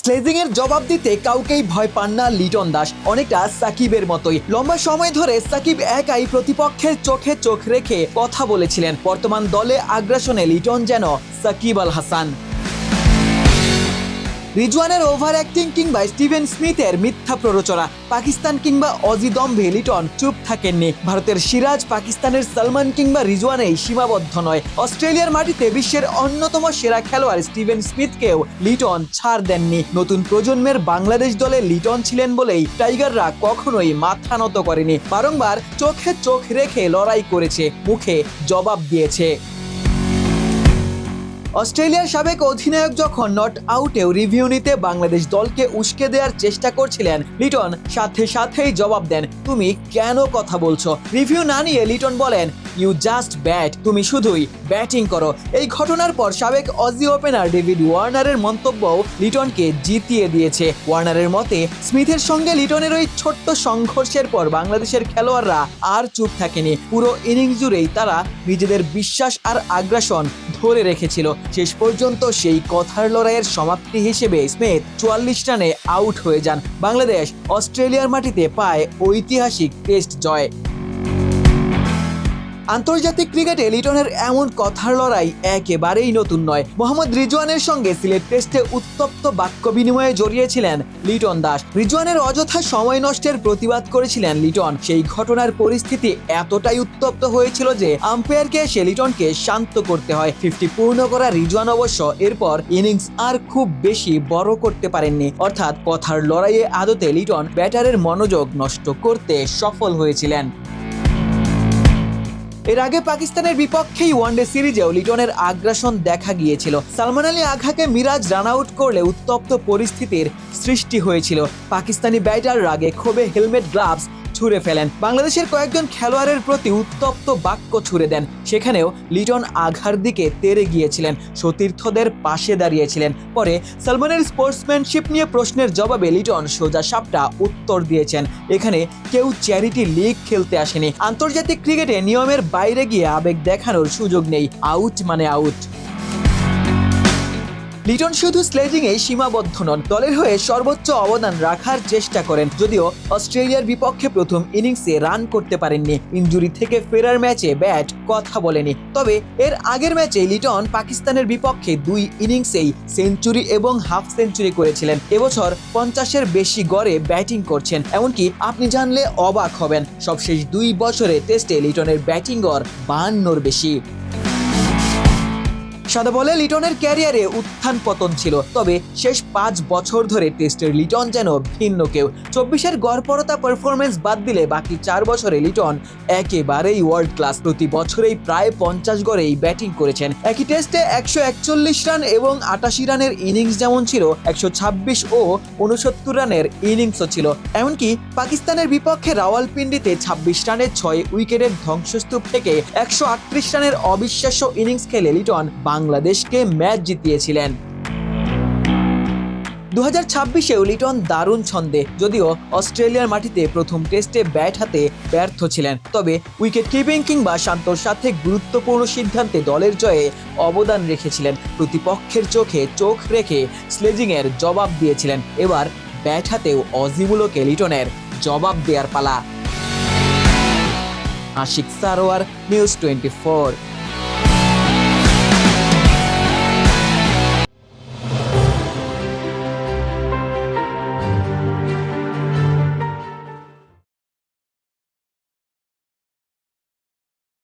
Sledging এর জবাব দিতে কাউকেই ভয় পান না লিটন দাস, অনেকটা সাকিবের মতোই। লম্বা সময় ধরে সাকিব একাই প্রতিপক্ষের চোখে চোখ রেখে কথা বলেছিলেন। বর্তমান দলে আগ্রাসনে লিটন যেন সাকিব আল হাসান। রিজওয়ানের ওভার অ্যাক্টিং কিংবা স্টিভেন স্মিথের মিথ্যা প্ররোচনা, পাকিস্তান কিংবা অজি দম্ভে লিটন চুপ থাকেননি। ভারতের সিরাজ, পাকিস্তানের সালমান কিংবা রিজওয়ানেই সীমাবদ্ধ নয়। অস্ট্রেলিয়ার মাটিতে বিশ্বের অন্যতম সেরা খেলোয়াড় স্টিভেন স্মিথকেও লিটন ছাড় দেননি। নতুন প্রজন্মের বাংলাদেশ দলে লিটন ছিলেন বলেই টাইগাররা কখনোই মাথা নত করেনি, বারংবার চোখে চোখ রেখে লড়াই করেছে, মুখে জবাব দিয়েছে। অস্ট্রেলিয়ার সাবেক অধিনায়ক যখন নট আউটেও রিভিউ নিতে বাংলাদেশ দলকে উস্কে দেওয়ার চেষ্টা করছিলেন, লিটন সাথেই জবাব দেন, তুমি কেন কথা বলছো? রিভিউ না নিয়ে লিটন বলেন, ইউ জাস্ট ব্যাট, তুমি শুধুই ব্যাটিং করো। এই ঘটনার পর সাবেক অজি ওপেনার ডেভিড ওয়ার্নারের মন্তব্যও লিটনকে জিতিয়ে দিয়েছে। ওয়ার্নারের মতে, স্মিথের সঙ্গে লিটনের ওই ছোট্ট সংঘর্ষের পর বাংলাদেশের খেলোয়াড়রা আর চুপ থাকেনি। পুরো ইনিংস জুড়েই তারা নিজেদের বিশ্বাস আর আগ্রাসন ধরে রেখেছিল। শেষ পর্যন্ত সেই কথার লড়াইয়ের সমাপ্তি হিসেবে স্মিথ 44 রানে আউট হয়ে যান। বাংলাদেশ অস্ট্রেলিয়ার মাটিতে পায় ঐতিহাসিক টেস্ট জয়। আন্তর্জাতিক ক্রিকেটে লিটনের এমন কথার লড়াই একেবারেই নতুন নয়। মোহাম্মদ রিজওয়ানের সঙ্গে সিলেট টেস্টে উত্তপ্ত বাক্য বিনিময়ে জড়িয়েছিলেন লিটন দাস। রিজওয়ানের অযথা সময় নষ্টের প্রতিবাদ করেছিলেন লিটন। সেই ঘটনার পরিস্থিতি এতটাই উত্তপ্ত হয়েছিল যে আম্পায়ারকে এসে লিটনকে শান্ত করতে হয়। 50 পূর্ণ করা রিজওয়ান অবশ্য এরপর ইনিংস আর খুব বেশি বড় করতে পারেননি, অর্থাৎ কথার লড়াইয়ে আদতে লিটন ব্যাটারের মনোযোগ নষ্ট করতে সফল হয়েছিলেন। এর আগে পাকিস্তানের বিপক্ষেই ওয়ানডে সিরিজেও লিটনের আগ্রাসন দেখা গিয়েছিল। সালমান আলী আঘাকে মিরাজ রান আউট করলে উত্তপ্ত পরিস্থিতির সৃষ্টি হয়েছিল। পাকিস্তানি ব্যাটার রাগে ক্ষোভে হেলমেট, গ্লাভস ছুঁড়ে ফেলেন। বাংলাদেশের কয়েকজন খেলোয়াড়ের প্রতি উত্তপ্ত বাক্য ছুঁড়ে দেন। সেখানেও লিটন আঘার দিকে তেড়ে গিয়েছিলেন, সতীর্থদের পাশে দাঁড়িয়েছিলেন। পরে সালমানের স্পোর্টসম্যানশিপ নিয়ে প্রশ্নের জবাবে লিটন সোজা সাপটা উত্তর দিয়েছেন, এখানে কেউ চ্যারিটি লিগ খেলতে আসেনি। আন্তর্জাতিক ক্রিকেটে নিয়মের বাইরে গিয়ে আবেগ দেখানোর সুযোগ নেই, আউট মানে আউট। লিটন শুধু স্লেজিংয়ে সীমাবদ্ধ নন, দলের হয়ে সর্বোচ্চ অবদান রাখার চেষ্টা করেন। যদিও অস্ট্রেলিয়ার বিপক্ষে প্রথম ইনিংসে রান করতে পারেননি, ইনজুরি থেকে ফেরার ম্যাচে ব্যাট কথা বলেনি। তবে এর আগের ম্যাচে লিটন পাকিস্তানের বিপক্ষে 2 ইনিংসেই সেঞ্চুরি এবং হাফ সেঞ্চুরি করেছিলেন। এবছর 50-এর বেশি গড়ে ব্যাটিং করছেন, এমনকি আপনি জানলে অবাক হবেন, সবশেষ 2 বছরে টেস্টে লিটনের ব্যাটিং গড় 52-এর বেশি। সাদা বলে লিটনের ক্যারিয়ারে উত্থান পতন ছিল, তবে শেষ 5 বছর ধরে টেস্টের লিটন যেন ভিন্ন কেউ। 24-এর গড়পড়তা পারফরমেন্স বাদ দিলে বাকি 4 বছরে লিটন একেবারেই ওয়ার্ল্ড ক্লাস। প্রতি বছরেই প্রায় 50 গড়েই ব্যাটিং করেছেন। একই টেস্টে 141 রান এবং 88 রানের ইনিংস যেমন ছিল, 126 ও 69 রানের ইনিংসও ছিল। এমনকি পাকিস্তানের বিপক্ষে রাওয়ালপিন্ডিতে 26 রানে 6 উইকেটের ধ্বংসস্তূপ থেকে 138 রানের অবিশ্বাস্য ইনিংস খেলে লিটন বাংলাদেশকে ম্যাচ জিতিয়েছিলেন। 2026-এও লিটন দারুণ ছন্দে, যদিও অস্ট্রেলিয়ার মাটিতে প্রথম টেস্টে ব্যাট হাতে ব্যর্থ ছিলেন। তবে উইকেট কিপিং কিংবা শান্তর সাথে গুরুত্বপূর্ণ সিদ্ধান্তে দলের জয়ে অবদান রেখেছিলেন। প্রতিপক্ষের চোখে চোখ রেখে স্লেজিংয়ের জবাব দিয়েছিলেন। এবার ব্যাট হাতেও অজিমুলোকে লিটনের জবাব দেওয়ার পালা। আশিক সারোয়ার, নিউজ 24।